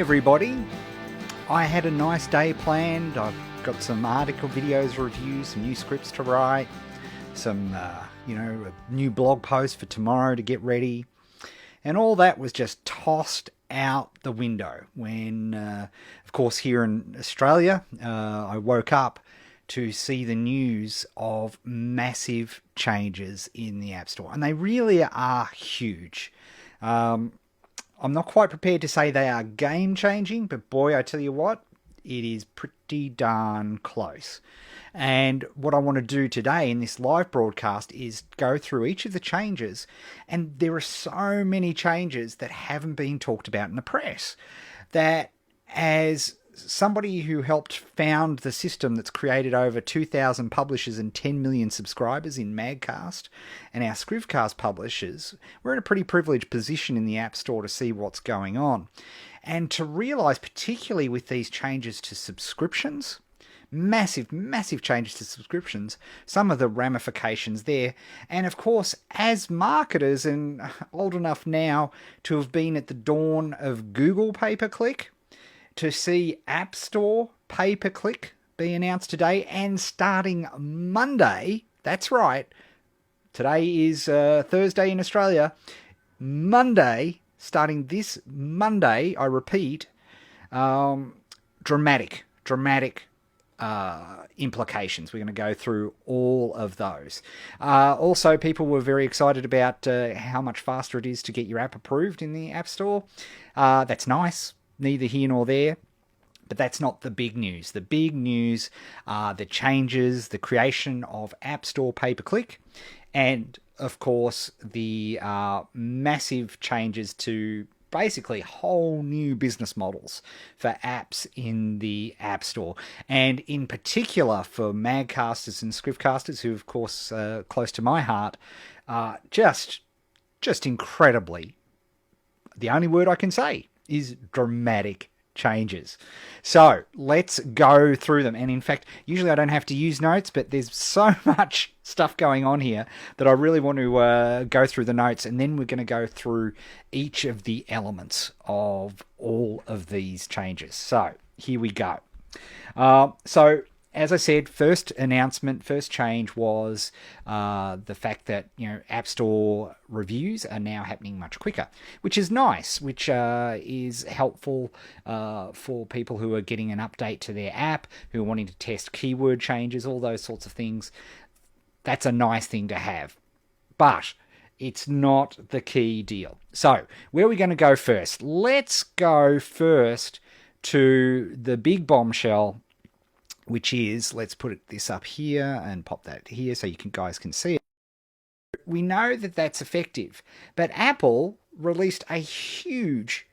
everybody. I had a nice day planned. I've got some article videos, reviews, some new scripts to write, some, a new blog post for tomorrow to get ready. And all that was just tossed out the window when, of course, here in Australia, I woke up to see the news of massive changes in the App Store. And they really are huge. I'm not quite prepared to say they are game-changing, but boy, I tell you what, it is pretty darn close. And what I want to do today in this live broadcast is go through each of the changes, and there are so many changes that haven't been talked about in the press that, as somebody who helped found the system that's created over 2,000 publishers and 10 million subscribers in Magcast and our Scrivcast publishers, we're in a pretty privileged position in the App Store to see what's going on. And to realise, particularly with these changes to subscriptions, massive changes to subscriptions, some of the ramifications there. And of course, as marketers and old enough now to have been at the dawn of Google pay-per-click, to see App Store pay-per-click be announced today, and starting Monday, that's right, today is Thursday in Australia, Monday, starting this Monday, I repeat, dramatic implications. We're going to go through all of those. Also, people were very excited about how much faster it is to get your app approved in the App Store. That's nice. Neither here nor there, but that's not the big news. The big news are the changes, the creation of App Store pay-per-click, and of course the massive changes to basically whole new business models for apps in the App Store, and in particular for Magcasters and Scrivcasters, who of course close to my heart, just incredibly, the only word I can say is dramatic changes. So let's go through them. And in fact, usually I don't have to use notes, but there's so much stuff going on here that I really want to go through the notes, and then we're going to go through each of the elements of all of these changes. So here we go. So as I said, first change was the fact that App Store reviews are now happening much quicker, which is nice, which is helpful for people who are getting an update to their app, who are wanting to test keyword changes, all those sorts of things. That's a nice thing to have, but it's not the key deal. So where are we going to go first? Let's go first to the big bombshell, which is, let's put this up here and pop that here so you guys can see it. We know that that's effective, but Apple released a huge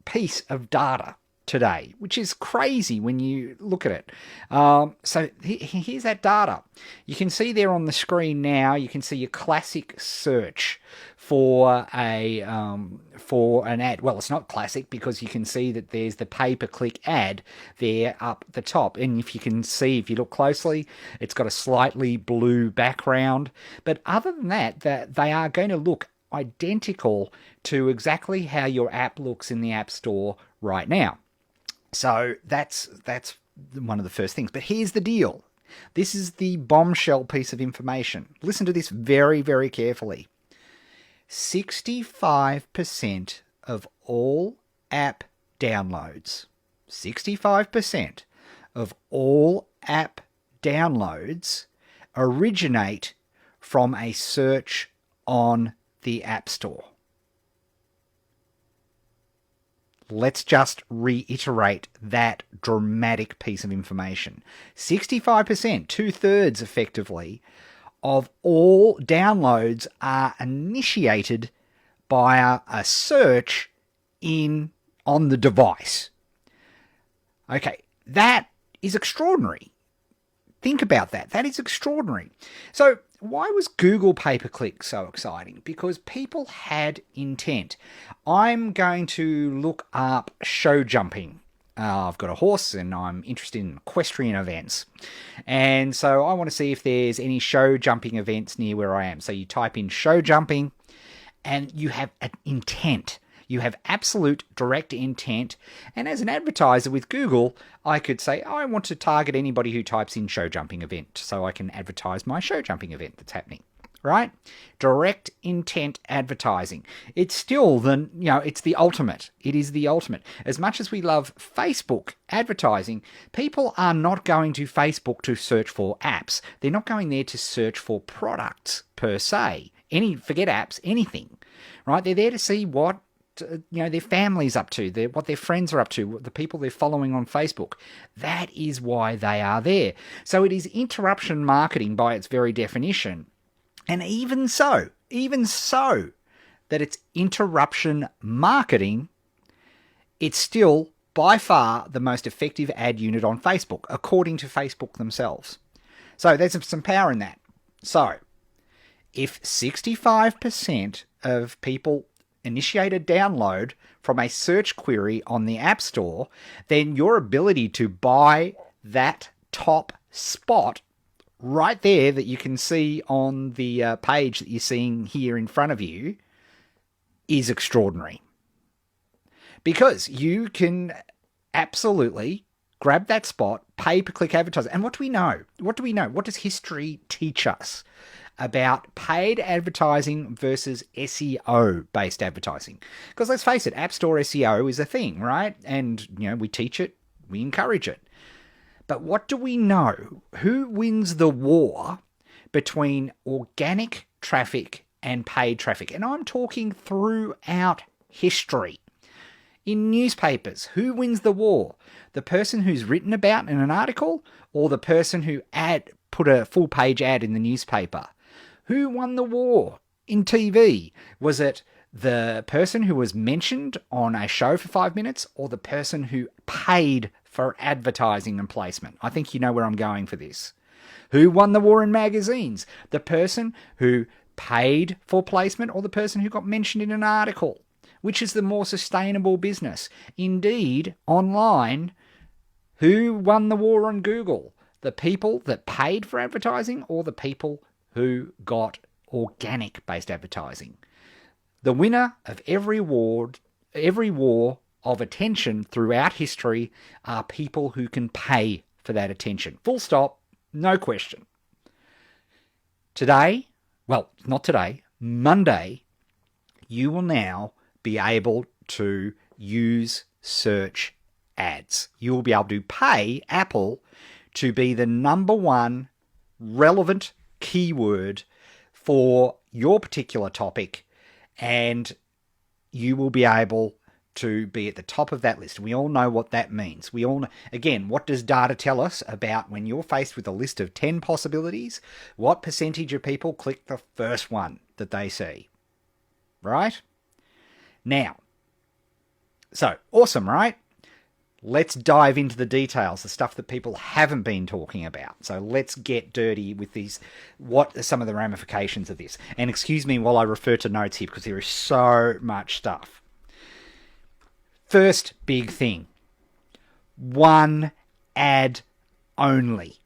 piece of data today, which is crazy when you look at it. So here's that data. You can see there on the screen now, you can see your classic search for an ad. Well, it's not classic because you can see that there's the pay-per-click ad there up the top. And if you can see, if you look closely, it's got a slightly blue background. But other than that, they are going to look identical to exactly how your app looks in the App Store right now. So that's one of the first things. But here's the deal. This is the bombshell piece of information. Listen to this very, very carefully. 65% of all app downloads, 65% of all app downloads originate from a search on the App Store. Let's just reiterate that dramatic piece of information. 65%, 2/3 effectively, of all downloads are initiated by a search on the device. Okay, that is extraordinary. Think about that. That is extraordinary. So why was Google pay-per-click so exciting? Because people had intent. I'm going to look up show jumping. I've got a horse and I'm interested in equestrian events. And so I want to see if there's any show jumping events near where I am. So you type in show jumping and you have an intent. You have absolute direct intent. And as an advertiser with Google, I could say, I want to target anybody who types in show jumping event, so I can advertise my show jumping event that's happening. Right? Direct intent advertising. It's still it's the ultimate. It is the ultimate. As much as we love Facebook advertising, people are not going to Facebook to search for apps. They're not going there to search for products per se. Forget apps, anything. Right? They're there to see what their family's up to, what their friends are up to, the people they're following on Facebook. That is why they are there. So it is interruption marketing by its very definition. And even so, that it's interruption marketing, it's still by far the most effective ad unit on Facebook, according to Facebook themselves. So there's some power in that. So if 65% of people initiate a download from a search query on the App Store, then your ability to buy that top spot right there that you can see on the page that you're seeing here in front of you is extraordinary. Because you can absolutely grab that spot, pay-per-click advertising. And what do we know? What does history teach us about paid advertising versus SEO-based advertising? Because let's face it, App Store SEO is a thing, right? And, we teach it, we encourage it. But what do we know? Who wins the war between organic traffic and paid traffic? And I'm talking throughout history. In newspapers, who wins the war? The person who's written about in an article, or the person who put a full page ad in the newspaper? Who won the war in TV? Was it the person who was mentioned on a show for 5 minutes, or the person who paid for advertising and placement? I think you know where I'm going for this. Who won the war in magazines? The person who paid for placement, or the person who got mentioned in an article? Which is the more sustainable business? Indeed, online, who won the war on Google? The people that paid for advertising, or the people who got organic-based advertising? The winner of every war of attention throughout history are people who can pay for that attention. Full stop, no question. Today, well, not today, Monday, you will now be able to use search ads. You will be able to pay Apple to be the number one relevant keyword for your particular topic, and you will be able to be at the top of that list. We all know what that means. We all know, again, what does data tell us about when you're faced with a list of 10 possibilities? What percentage of people click the first one that they see? Right? Now, so awesome, right? Let's dive into the details, the stuff that people haven't been talking about. So let's get dirty with these. What are some of the ramifications of this? And excuse me while I refer to notes here, because there is so much stuff. First big thing, one ad only.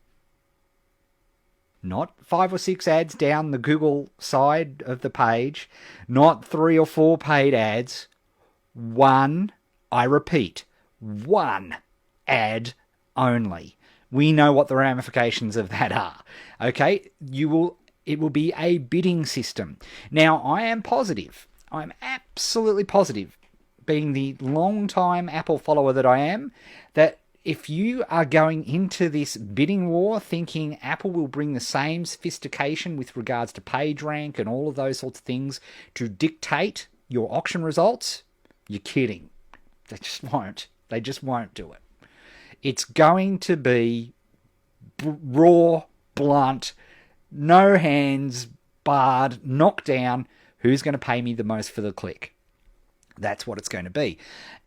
Not 5 or 6 ads down the Google side of the page, not 3 or 4 paid ads. One, I repeat, one ad only. We know what the ramifications of that are. Okay, it will be a bidding system. Now, I am positive. I'm absolutely positive, being the long-time Apple follower that I am, that if you are going into this bidding war thinking Apple will bring the same sophistication with regards to PageRank and all of those sorts of things to dictate your auction results, you're kidding. They just won't. They just won't do it. It's going to be raw, blunt, no hands barred, knocked down. Who's going to pay me the most for the click? That's what it's going to be.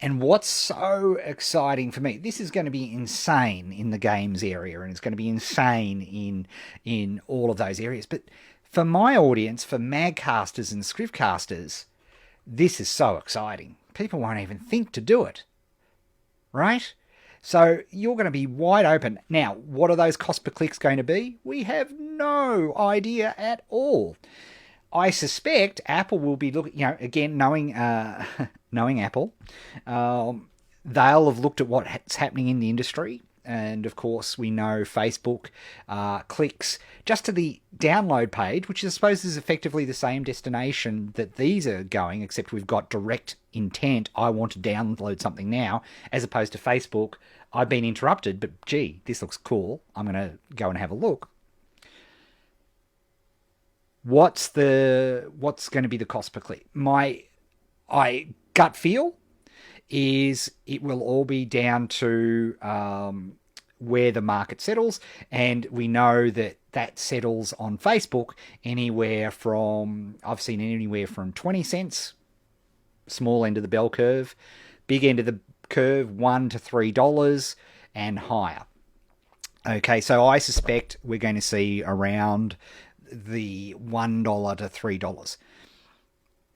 And what's so exciting for me, this is going to be insane in the games area, and it's going to be insane in all of those areas. But for my audience, for magcasters and scriptcasters, this is so exciting. People won't even think to do it, right? So you're going to be wide open. Now, what are those cost per clicks going to be? We have no idea at all. I suspect Apple will be looking, again, knowing knowing Apple, they'll have looked at what's happening in the industry. And of course, we know Facebook clicks just to the download page, which I suppose is effectively the same destination that these are going, except we've got direct intent. I want to download something now, as opposed to Facebook. I've been interrupted, but gee, this looks cool. I'm going to go and have a look. What's going to be the cost per click? My gut feel is it will all be down to where the market settles, and we know that settles on Facebook I've seen anywhere from 20 cents, small end of the bell curve, big end of the curve, $1 to $3, and higher. Okay, so I suspect we're going to see around the $1 to $3.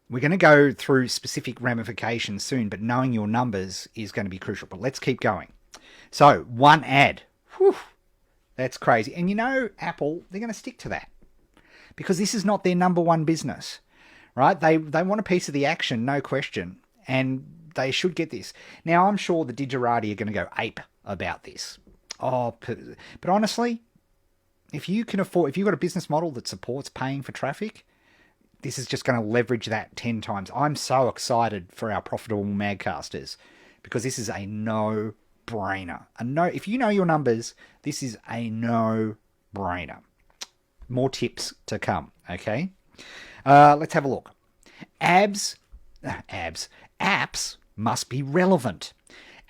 We're going to go through specific ramifications soon, but knowing your numbers is going to be crucial. But let's keep going. So, one ad. Whew, that's crazy. And Apple, they're going to stick to that because this is not their number one business, right? They want a piece of the action, no question, and they should get this. Now, I'm sure the Digerati are going to go ape about this. But honestly, if you've got a business model that supports paying for traffic, this is just going to leverage that 10 times. I'm so excited for our profitable Magcasters because this is a no-brainer. If you know your numbers, this is a no-brainer. More tips to come, okay? Let's have a look. Apps must be relevant.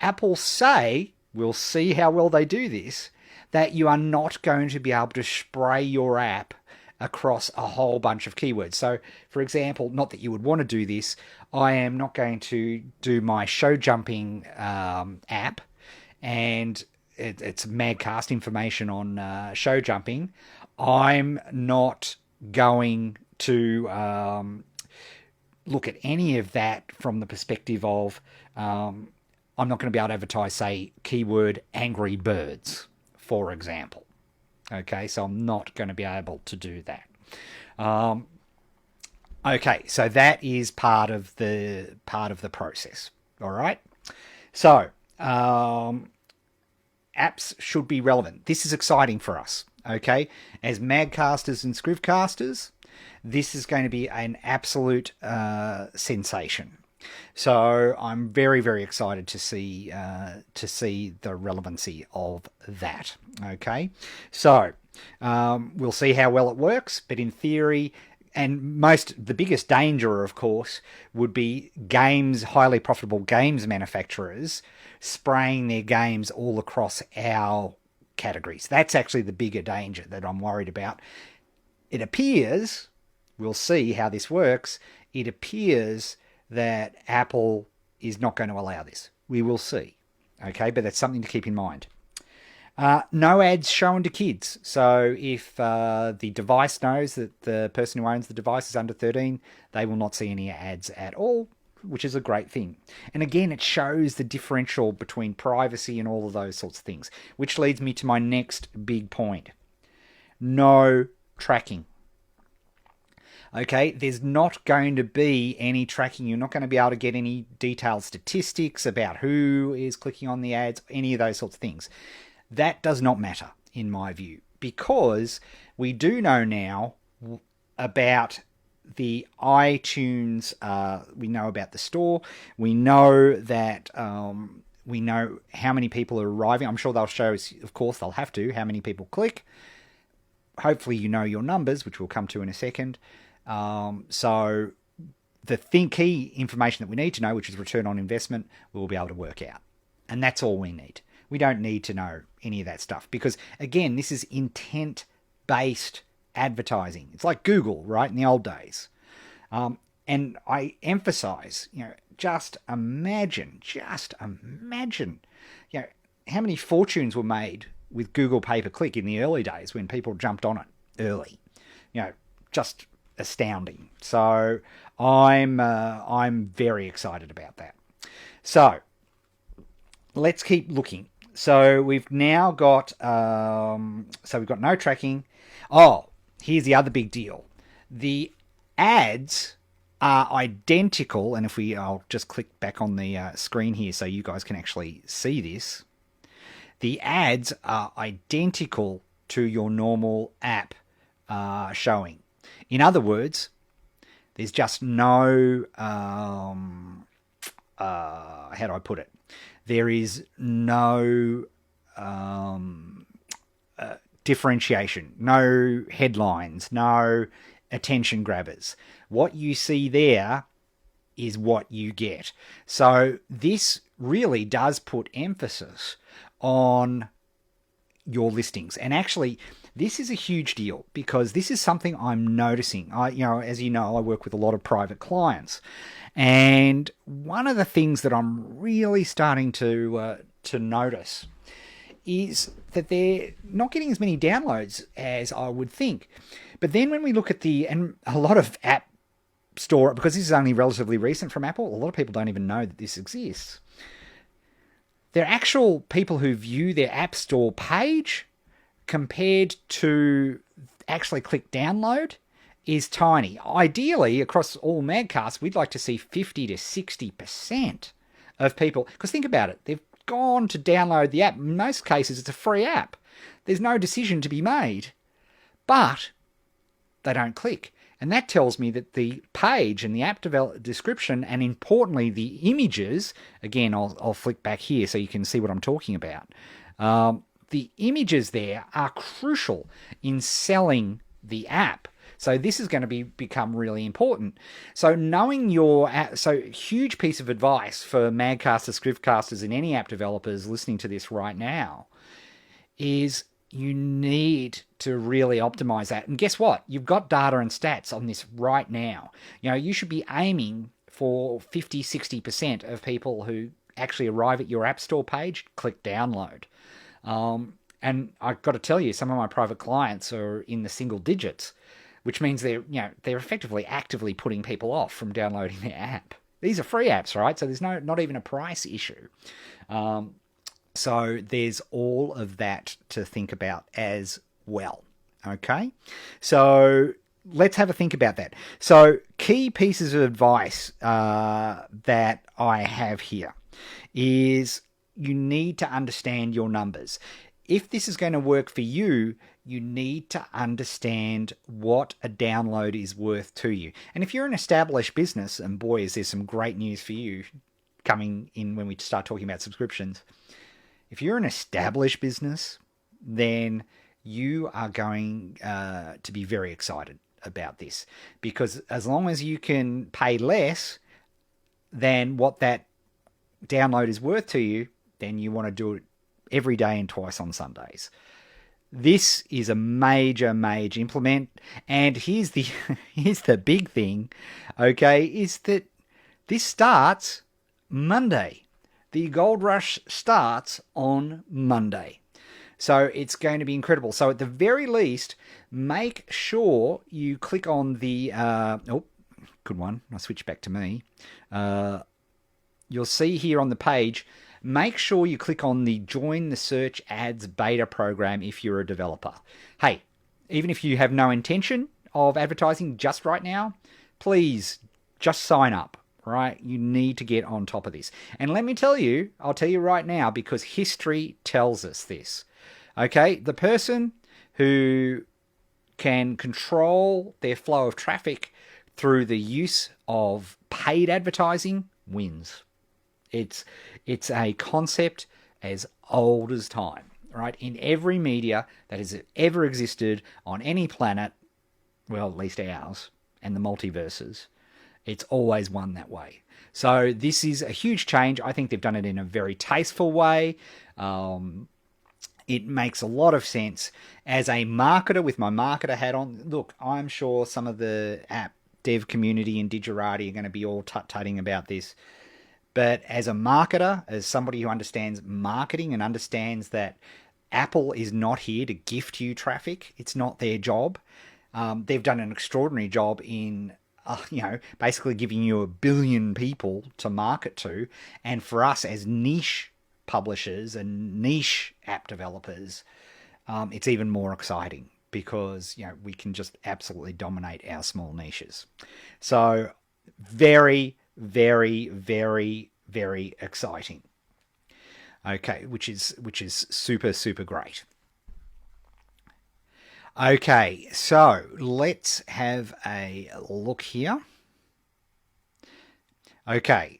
Apple say, we'll see how well they do this, that you are not going to be able to spray your app across a whole bunch of keywords. So, for example, not that you would want to do this, I am not going to do my show jumping app, and it's Magcast information on show jumping. I'm not going to look at any of that from the perspective of I'm not going to be able to advertise, say, keyword angry birds, for example. Okay, so I'm not going to be able to do that. Okay, so that is part of the process. All right. So apps should be relevant. This is exciting for us. Okay, as Magcasters and Scrivcasters, this is going to be an absolute sensation. So I'm very, very excited to see the relevancy of that. Okay, so we'll see how well it works, but in theory, and the biggest danger, of course, would be highly profitable games manufacturers spraying their games all across our categories. That's actually the bigger danger that I'm worried about. It appears, we'll see how this works, it appears that Apple is not going to allow this. We will see. Okay, but that's something to keep in mind. No ads shown to kids. So if the device knows that the person who owns the device is under 13, they will not see any ads at all, which is a great thing. And again, it shows the differential between privacy and all of those sorts of things, which leads me to my next big point. No tracking. Okay, there's not going to be any tracking. You're not going to be able to get any detailed statistics about who is clicking on the ads, any of those sorts of things. That does not matter, in my view, because we do know now about the iTunes, we know about the store, we know that we know how many people are arriving. I'm sure they'll show us, of course, they'll have to, how many people click. Hopefully you know your numbers, which we'll come to in a second. So the key information that we need to know, which is return on investment, we'll be able to work out. And that's all we need. We don't need to know any of that stuff because, again, this is intent-based advertising. It's like Google, right, in the old days. And I emphasize, just imagine, how many fortunes were made with Google pay-per-click in the early days when people jumped on it early. Just astounding. So I'm very excited about that. So let's keep looking. So we've now got we've got no tracking. Oh, here's the other big deal. The ads are identical, and I'll just click back on the screen here so you guys can actually see this. The ads are identical to your normal app showing. In other words, there's just no, how do I put it? There is no differentiation, no headlines, no attention grabbers. What you see there is what you get. So this really does put emphasis on your listings. And actually, this is a huge deal because this is something I'm noticing. As you know, I work with a lot of private clients. And one of the things that I'm really starting to notice is that they're not getting as many downloads as I would think. But then when we look at and a lot of app store, because this is only relatively recent from Apple, a lot of people don't even know that this exists. They're actual people who view their App Store page compared to actually click download is tiny. Ideally, across all Magcasts, we'd like to see 50 to 60% of people, because think about it, they've gone to download the app. In most cases, it's a free app. There's no decision to be made, but they don't click. And that tells me that the page and the app description, and importantly, the images, again, I'll flick back here so you can see what I'm talking about. The images there are crucial in selling the app. So this is going to become really important. So knowing huge piece of advice for Magcasters, Scriptcasters, and any app developers listening to this right now is you need to really optimize that. And guess what? You've got data and stats on this right now. You should be aiming for 50, 60% of people who actually arrive at your App Store page, click download. And I've got to tell you, some of my private clients are in the single digits, which means they're effectively actively putting people off from downloading their app. These are free apps, right? So there's not even a price issue. So there's all of that to think about as well. Okay, so let's have a think about that. So key pieces of advice that I have here is you need to understand your numbers. If this is going to work for you, you need to understand what a download is worth to you. And if you're an established business, and boy, is there some great news for you coming in when we start talking about subscriptions. If you're an established business, then you are going to be very excited about this, because as long as you can pay less than what that download is worth to you, then you want to do it every day and twice on Sundays. This is a major implement. And here's the big thing, okay, is that this starts Monday. The Gold Rush starts on Monday. So it's going to be incredible. So at the very least, make sure you click on the... good one. I'll switch back to me. You'll see here on the page, make sure you click on the Join the Search Ads Beta program if you're a developer. Hey, even if you have no intention of advertising just right now, please just sign up. Right? You need to get on top of this. And let me tell you, I'll tell you right now, because history tells us this. Okay? The person who can control their flow of traffic through the use of paid advertising wins. It's a concept as old as time, right? In every media that has ever existed on any planet, well, at least ours, and the multiverses, it's always won that way. So this is a huge change. I think they've done it in a very tasteful way. It makes a lot of sense. As a marketer with my marketer hat on, look, I'm sure some of the app dev community in Digerati are going to be all tut-tutting about this. But as a marketer, as somebody who understands marketing and understands that Apple is not here to gift you traffic, it's not their job. They've done an extraordinary job in basically giving you 1 billion people to market to. And for us as niche publishers and niche app developers, it's even more exciting because, we can just absolutely dominate our small niches. So very, very, very, very exciting. Okay, which is super, super great. Okay, so let's have a look here. Okay.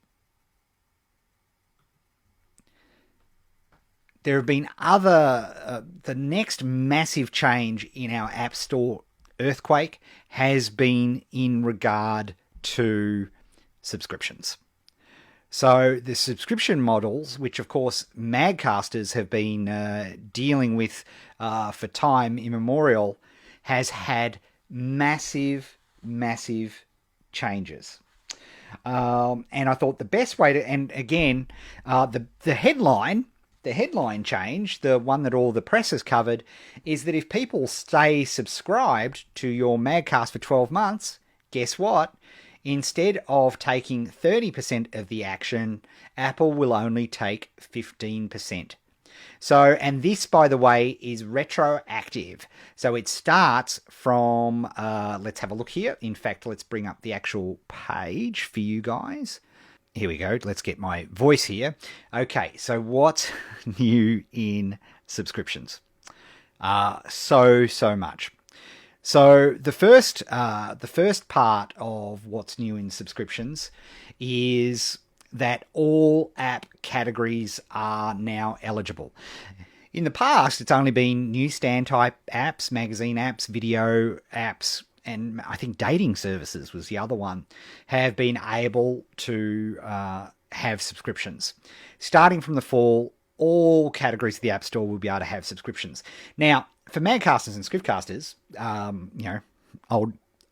There have been the next massive change in our App Store earthquake has been in regard to subscriptions. So the subscription models, which of course Magcasters have been dealing with for time immemorial, has had massive, massive changes. And I thought the best way to, and again, the headline change, the one that all the press has covered, is that if people stay subscribed to your Magcast for 12 months, guess what? Instead of taking 30% of the action, Apple will only take 15%. So, and this, by the way, is retroactive. So it starts from, let's have a look here. In fact, let's bring up the actual page for you guys. Here we go. Let's get my voice here. Okay, so what's new in subscriptions? So much. So the first part of what's new in subscriptions is that all app categories are now eligible. In the past, it's only been newsstand type apps, magazine apps, video apps, and I think dating services was the other one, have been able to have subscriptions. Starting from the fall, all categories of the App Store will be able to have subscriptions. Now, for Magcasters and Scriptcasters,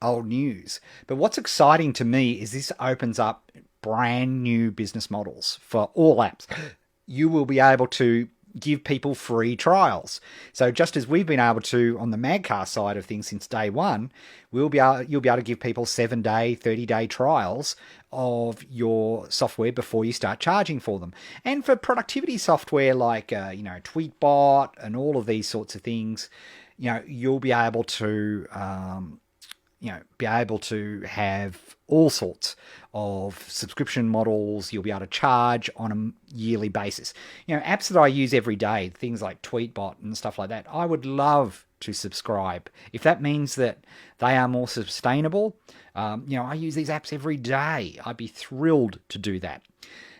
old news. But what's exciting to me is this opens up brand new business models for all apps. You will be able to give people free trials. So just as we've been able to on the Magcast side of things since day one, you'll be able to give people 7-day, 30-day trials of your software before you start charging for them. And for productivity software like Tweetbot and all of these sorts of things, you'll be able to have all sorts of subscription models. You'll be able to charge on a yearly basis. Apps that I use every day, things like Tweetbot and stuff like that, I would love to subscribe. If that means that they are more sustainable, I use these apps every day. I'd be thrilled to do that.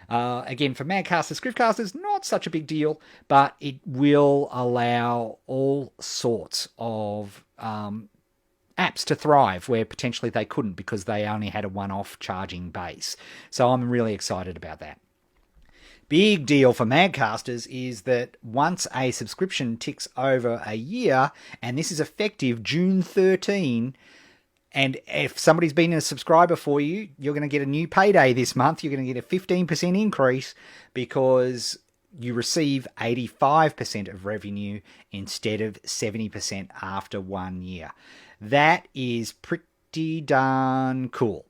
Again, for Magcasters, Scriptcasters, not such a big deal, but it will allow all sorts of apps to thrive where potentially they couldn't because they only had a one-off charging base. So I'm really excited about that. Big deal for Magcasters is that once a subscription ticks over a year, and this is effective June 13, and if somebody's been a subscriber for you, you're going to get a new payday this month. You're going to get a 15% increase because you receive 85% of revenue instead of 70% after 1 year. That is pretty darn cool,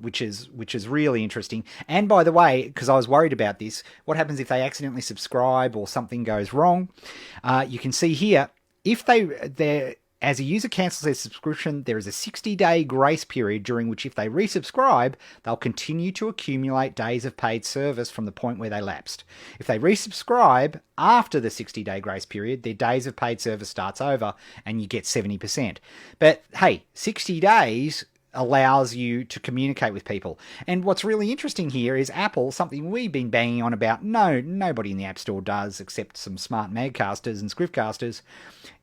which is really interesting. And by the way, because I was worried about this, what happens if they accidentally subscribe or something goes wrong? You can see here, if as a user cancels their subscription, there is a 60-day grace period during which if they resubscribe, they'll continue to accumulate days of paid service from the point where they lapsed. If they resubscribe after the 60-day grace period, their days of paid service starts over and you get 70%. But hey, 60 days allows you to communicate with people. And what's really interesting here is Apple, something we've been banging on about, nobody in the App Store does except some smart Magcasters and Scriptcasters,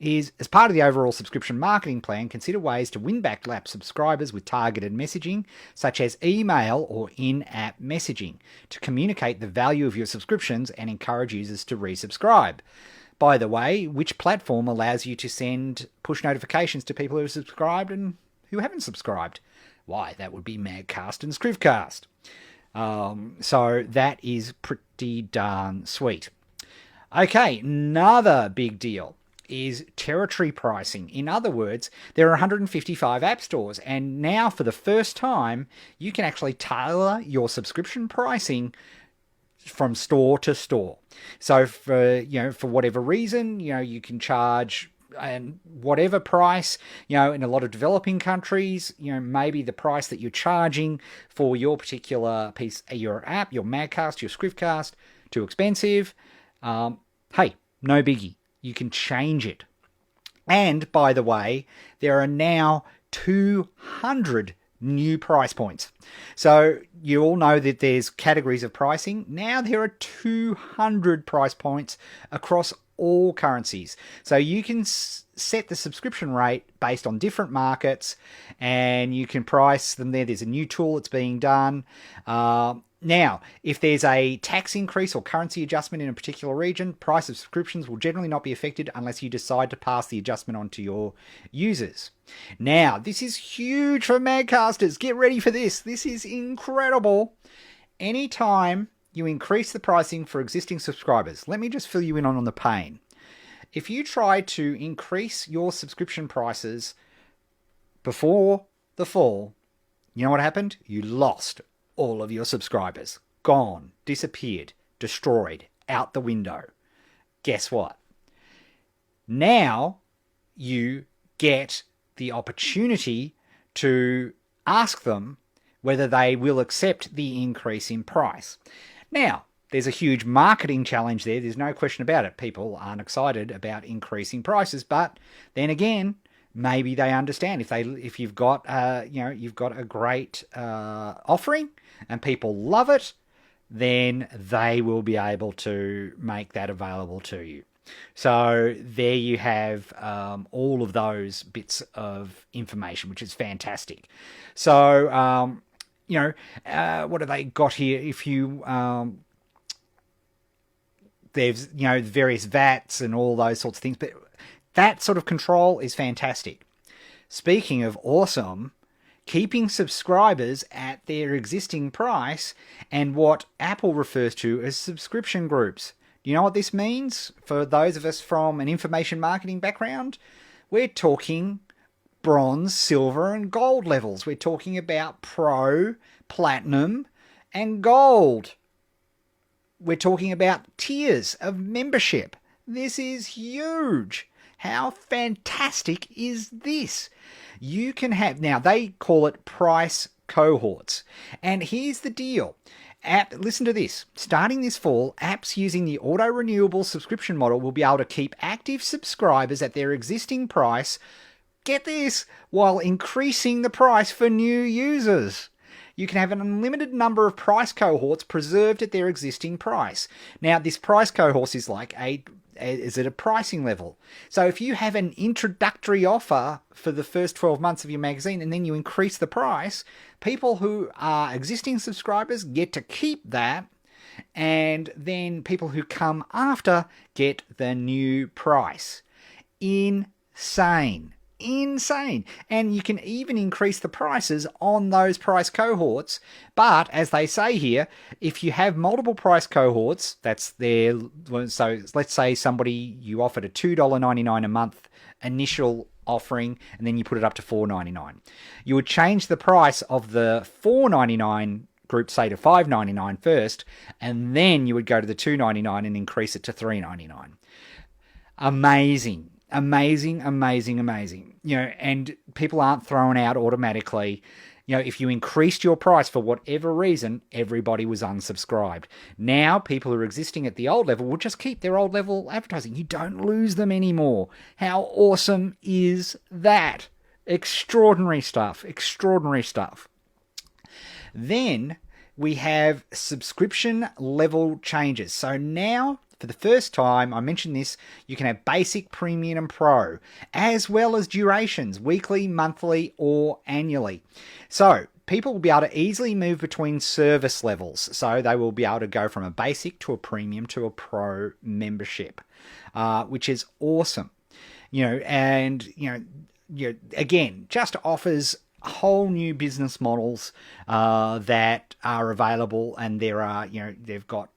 is as part of the overall subscription marketing plan, consider ways to win back lapsed subscribers with targeted messaging, such as email or in-app messaging, to communicate the value of your subscriptions and encourage users to resubscribe. By the way, which platform allows you to send push notifications to people who have subscribed and who haven't subscribed? Why, that would be Magcast and Scriptcast. So that is pretty darn sweet. Okay, another big deal is territory pricing. In other words, there are 155 app stores, and now for the first time, you can actually tailor your subscription pricing from store to store. So for whatever reason, you can charge and whatever price, in a lot of developing countries, maybe the price that you're charging for your particular piece, your app, your Magcast, your Scriptcast, too expensive. Hey, no biggie. You can change it. And by the way, there are now 200 new price points. So you all know that there's categories of pricing. Now there are 200 price points across all currencies. So you can set the subscription rate based on different markets, and you can price them there. There's a new tool that's being done. Now, if there's a tax increase or currency adjustment in a particular region, price of subscriptions will generally not be affected unless you decide to pass the adjustment on to your users. Now, this is huge for Magcasters. Get ready for this. This is incredible. Anytime you increase the pricing for existing subscribers, let me just fill you in on the pain. If you try to increase your subscription prices before the fall, you know what happened? You lost all of your subscribers. Gone, disappeared, destroyed, out the window. Guess what? Now you get the opportunity to ask them whether they will accept the increase in price. Now, there's a huge marketing challenge there. There's no question about it. People aren't excited about increasing prices, but then again, maybe they understand if you've got you've got a great offering and people love it, then they will be able to make that available to you. So there you have all of those bits of information, which is fantastic. So what have they got here? If you there's various VATs and all those sorts of things, but that sort of control is fantastic. Speaking of awesome, keeping subscribers at their existing price and what Apple refers to as subscription groups. Do you know what this means? For those of us from an information marketing background, we're talking bronze, silver, and gold levels. We're talking about pro, platinum, and gold. We're talking about tiers of membership. This is huge. How fantastic is this? You can have, now they call it price cohorts. And here's the deal. Listen to this. Starting this fall, apps using the auto-renewable subscription model will be able to keep active subscribers at their existing price, get this, while increasing the price for new users. You can have an unlimited number of price cohorts preserved at their existing price. Now, this price cohort is like is at a pricing level. So if you have an introductory offer for the first 12 months of your magazine and then you increase the price, people who are existing subscribers get to keep that, and then people who come after get the new price. Insane. And you can even increase the prices on those price cohorts. But as they say here, if you have multiple price cohorts, that's their, so let's say you offered a $2.99 a month initial offering and then you put it up to $4.99. You would change the price of the $4.99 group, say, to $5.99 first, and then you would go to the $2.99 and increase it to $3.99. Amazing. And people aren't thrown out automatically. If you increased your price for whatever reason, everybody was unsubscribed. Now, people who are existing at the old level will just keep their old level advertising. You don't lose them anymore. How awesome is that? Extraordinary stuff. Then we have subscription level changes. So now, for the first time, I mentioned this, you can have basic, premium, and pro, as well as durations, weekly, monthly, or annually. So people will be able to easily move between service levels. So they will be able to go from a basic to a premium to a pro membership, which is awesome. Again, just offers whole new business models that are available, and there are, they've got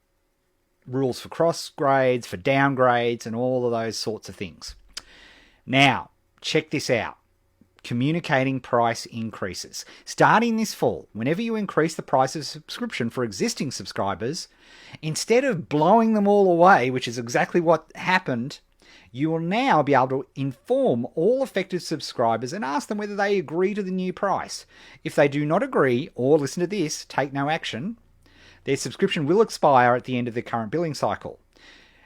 rules for cross grades, for downgrades, and all of those sorts of things. Now, check this out. Communicating price increases. Starting this fall, whenever you increase the price of subscription for existing subscribers, instead of blowing them all away, which is exactly what happened, You will now be able to inform all affected subscribers and ask them whether they agree to the new price. If they do not agree, or listen to this, take no action, their subscription will expire at the end of the current billing cycle.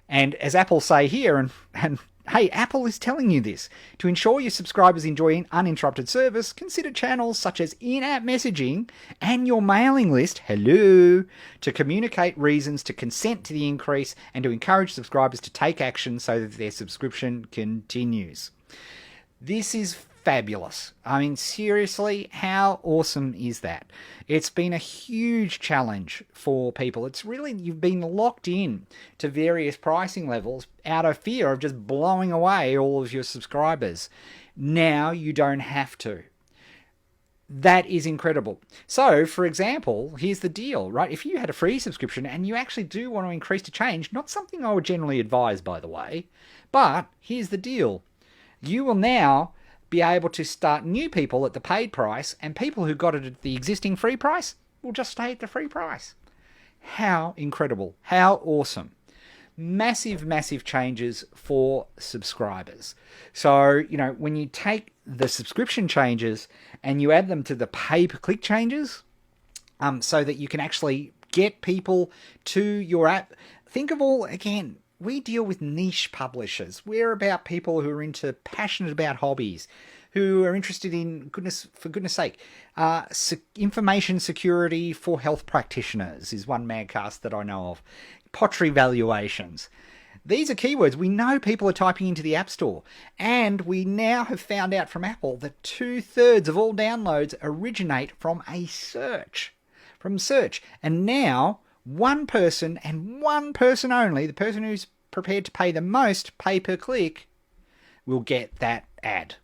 And as Apple say here, and hey, Apple is telling you this, to ensure your subscribers enjoy uninterrupted service, consider channels such as in-app messaging and your mailing list, hello, to communicate reasons to consent to the increase and to encourage subscribers to take action so that their subscription continues. This is fabulous. I mean, seriously, how awesome is that? It's been a huge challenge for people. It's really, you've been locked in to various pricing levels out of fear of just blowing away all of your subscribers. Now you don't have to. That is incredible. So, for example, here's the deal, right? If you had a free subscription and you actually do want to increase to change, not something I would generally advise, by the way, but here's the deal. You will now be able to start new people at the paid price, and people who got it at the existing free price will just stay at the free price. How incredible. How awesome. Massive, massive changes for subscribers. So, when you take the subscription changes and you add them to the pay-per-click changes, so that you can actually get people to your app. Think of all, again, we deal with niche publishers. We're about people who are passionate about hobbies, who are interested in, for goodness sake, information security for health practitioners is one Magcast that I know of. Pottery valuations. These are keywords we know people are typing into the App Store. And we now have found out from Apple that 2/3 of all downloads originate from a search. And now, one person and one person only, the person who's prepared to pay the most pay per click, will get that ad.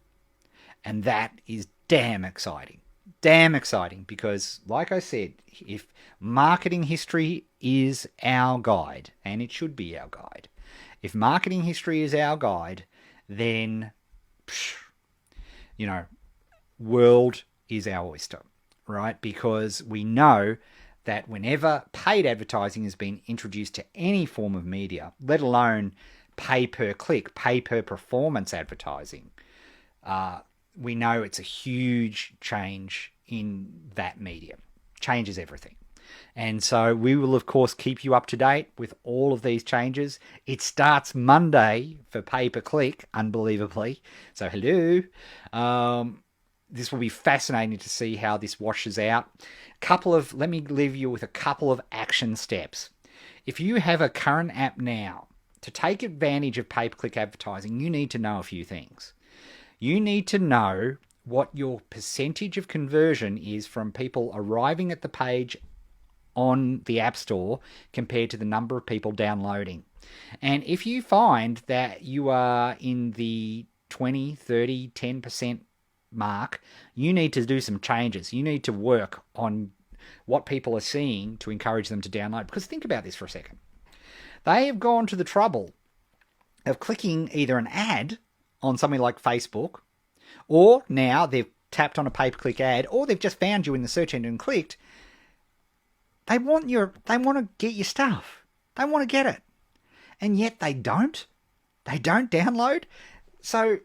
And that is damn exciting. Damn exciting, because like I said, if marketing history is our guide, and it should be our guide, if marketing history is our guide, then, world is our oyster, right? Because we know that whenever paid advertising has been introduced to any form of media, let alone pay per click, pay per performance advertising, we know it's a huge change in that medium. Changes everything. And so we will, of course, keep you up to date with all of these changes. It starts Monday for pay-per-click, unbelievably. So hello. This will be fascinating to see how this washes out. Let me leave you with a couple of action steps. If you have a current app now, to take advantage of pay-per-click advertising, you need to know a few things. You need to know what your percentage of conversion is from people arriving at the page on the App Store compared to the number of people downloading. And if you find that you are in the 20, 30, 10% mark, you need to do some changes. You need to work on what people are seeing to encourage them to download. Because think about this for a second. They have gone to the trouble of clicking either an ad on something like Facebook, or now they've tapped on a pay-per-click ad, or they've just found you in the search engine and clicked. They want to get your stuff. They want to get it. And yet they don't. They don't download. So,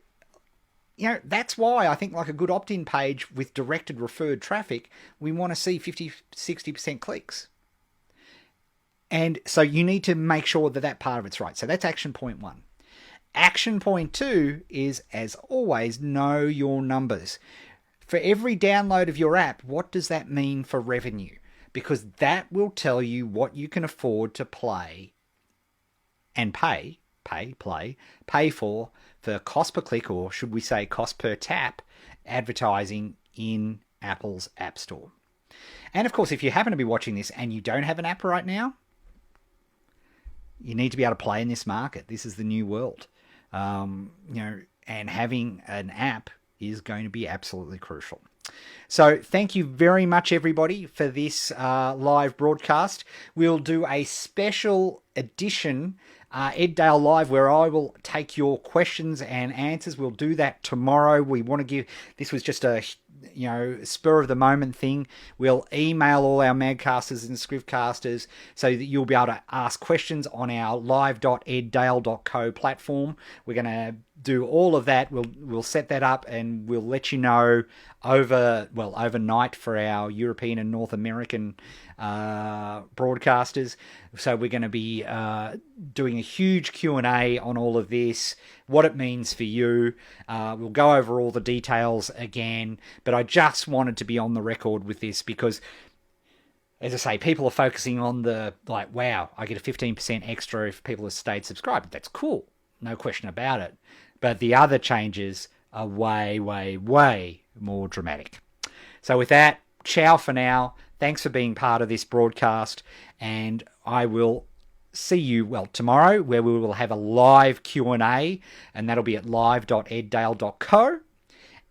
that's why I think like a good opt-in page with directed referred traffic, we want to see 50, 60% clicks. And so you need to make sure that part of it's right. So that's action point 1. Action point 2 is, as always, know your numbers. For every download of your app, what does that mean for revenue? Because that will tell you what you can afford to play and pay for cost per click, or should we say cost per tap, advertising in Apple's App Store. And of course, if you happen to be watching this and you don't have an app right now, you need to be able to play in this market. This is the new world. And having an app is going to be absolutely crucial. So thank you very much, everybody, for this live broadcast. We'll do a special edition, Ed Dale Live, where I will take your questions and answers. We'll do that tomorrow. We want to give, this was just a spur of the moment thing. We'll email all our Magcasters and Scriptcasters so that you'll be able to ask questions on our live.eddale.co platform. We're going to do all of that. We'll set that up and we'll let you know overnight for our European and North American broadcasters. So we're going to be doing a huge Q&A on all of this, what it means for you. We'll go over all the details again, but I just wanted to be on the record with this because, as I say, people are focusing on wow, I get a 15% extra if people have stayed subscribed. That's cool. No question about it. But the other changes are way, way, way more dramatic. So with that, ciao for now. Thanks for being part of this broadcast, and I will see you, tomorrow, where we will have a live Q&A, and that'll be at live.eddale.co,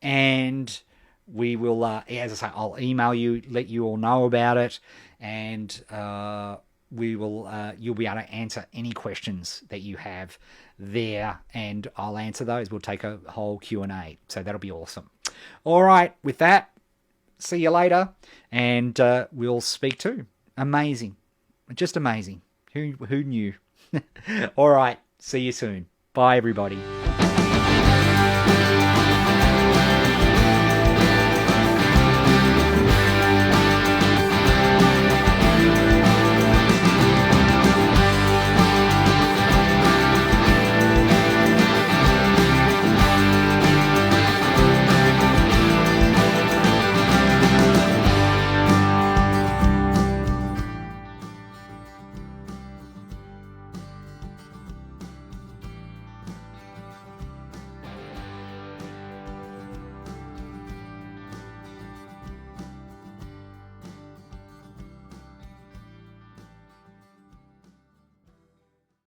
and we will, as I say, I'll email you, let you all know about it, and you'll be able to answer any questions that you have there, and I'll answer those. We'll take a whole Q&A, so that'll be awesome. All right, with that, see you later, and we'll speak too. Amazing. Just amazing. Who knew? All right, see you soon. Bye, everybody.